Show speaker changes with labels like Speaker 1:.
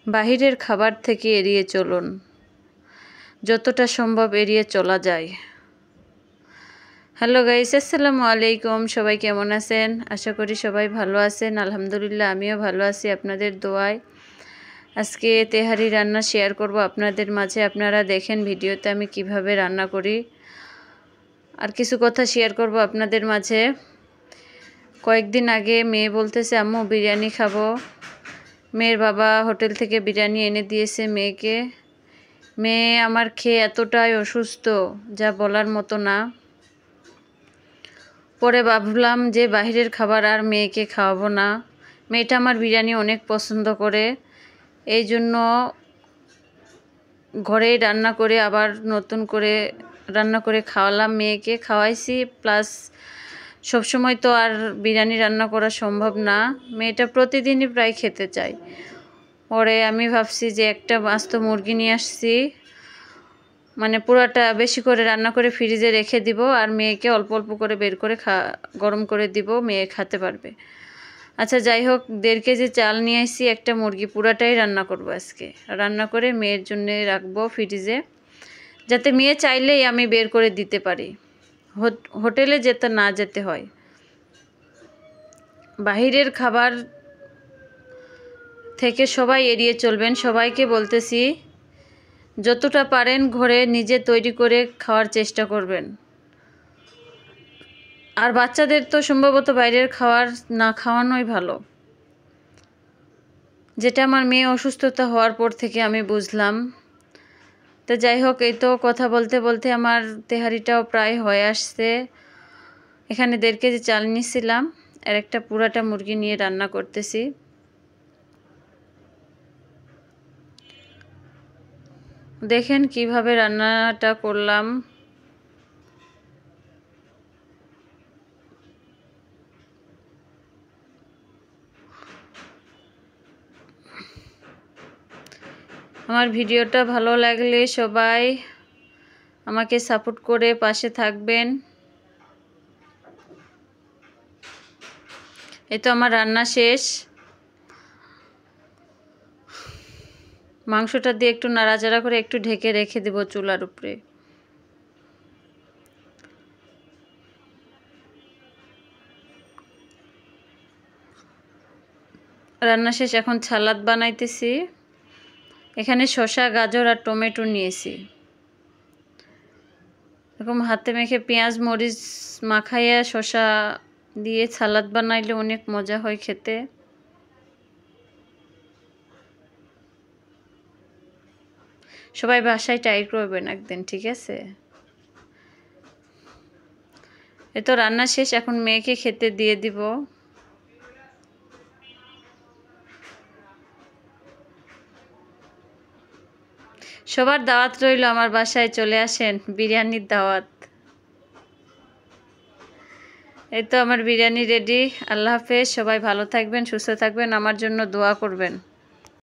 Speaker 1: বাহিরের খাবার থেকে এড়িয়ে চলুন, যতটা সম্ভব এড়িয়ে চলা যায়। হ্যালো গাইস, আসসালামু আলাইকুম। সবাই কেমন আছেন? আশা করি সবাই ভালো আছেন। আলহামদুলিল্লাহ, আমিও ভালো আছি আপনাদের দোয়ায়। আজকে তেহারি রান্না শেয়ার করব আপনাদের মাঝে। আপনারা দেখেন ভিডিওতে আমি কিভাবে রান্না করি। আর কিছু কথা শেয়ার করব আপনাদের মাঝে। কয়েকদিন আগে মেয়ে বলতেছে আম্মু বিরিয়ানি খাবো। মেয়ের বাবা হোটেল থেকে বিরিয়ানি এনে দিয়েছে মেয়েকে। মেয়ে আমার খেয়ে এতটাই অসুস্থ যা বলার মতো না। পরে ভাবলাম যে বাহিরের খাবার আর মেয়েকে খাওয়াবো না। মেয়েটা আমার বিরিয়ানি অনেক পছন্দ করে, এই জন্য ঘরেই রান্না করে আবার নতুন করে রান্না করে খাওয়ালাম মেয়েকে, খাওয়াইছি। প্লাস সবসময় তো আর বিরিয়ানি রান্না করা সম্ভব না, মেয়েটা প্রতিদিনই প্রায় খেতে চায়। পরে আমি ভাবছি যে একটা আস্ত মুরগি নিয়ে আসছি, মানে পুরাটা বেশি করে রান্না করে ফ্রিজে রেখে দিব, আর মেয়েকে অল্প অল্প করে বের করে গরম করে দিব, মেয়ে খেতে পারবে। আচ্ছা যাই হোক, 1.5 কেজি চাল নিয়ে আসছি, একটা মুরগি পুরাটাই রান্না করব আজকে। রান্না করে মেয়ের জন্য রাখবো ফ্রিজে, যাতে মেয়ে চাইলেই আমি বের করে দিতে পারি, হোটেলে যেতে হয়। বাহিরের খাবার থেকে সবাই এড়িয়ে চলবেন। সবাইকে বলতেছি যতটা পারেন ঘরে নিজে তৈরি করে খাওয়ার চেষ্টা করবেন। আর বাচ্চাদের তো সম্ভবত বাইরের খাবার না খাওয়ানোই ভালো, যেটা আমার মেয়ে অসুস্থতা হওয়ার পর থেকে আমি বুঝলাম। তো যাই হোক, এই তো কথা বলতে বলতে আমার তেহারিটাও প্রায় হয়ে আসছে। এখানে 1.5 কেজি চাল নিয়েছিলাম, আর একটা পুরাটা মুরগি নিয়ে রান্না করতেছি। দেখেন কিভাবে রান্নাটা করলাম। আমার ভিডিওটা ভালো লাগলে সবাই আমাকে সাপোর্ট করে পাশে থাকবেন। এই তো আমার রান্না শেষ। মাংসটা দিয়ে একটু নাড়াচাড়া করে একটু ঢেকে রেখে দেব চুলার উপরে। রান্না শেষ, এখন সালাদ বানাইতেছি। এখানে শসা, গাজর আর টমেটো নিয়েছি। এরকম হাতে মেখে পেঁয়াজ মরিচ মাখাইয়া শসা দিয়ে সালাদ বানাইলে অনেক মজা হয় খেতে। সবাই বাসায় ট্রাই করবেন একদিন, ঠিক আছে? এই তো রান্না শেষ, এখন মেয়েকে খেতে দিয়ে দিব। সবার দাওয়াত রইল, আমার বাসায় চলে আসেন, বিরিয়ানির দাওয়াত। এই তো আমার বিরিয়ানি রেডি। আল্লাহ হাফেজ, সবাই ভালো থাকবেন, সুস্থ থাকবেন, আমার জন্য দোয়া করবেন।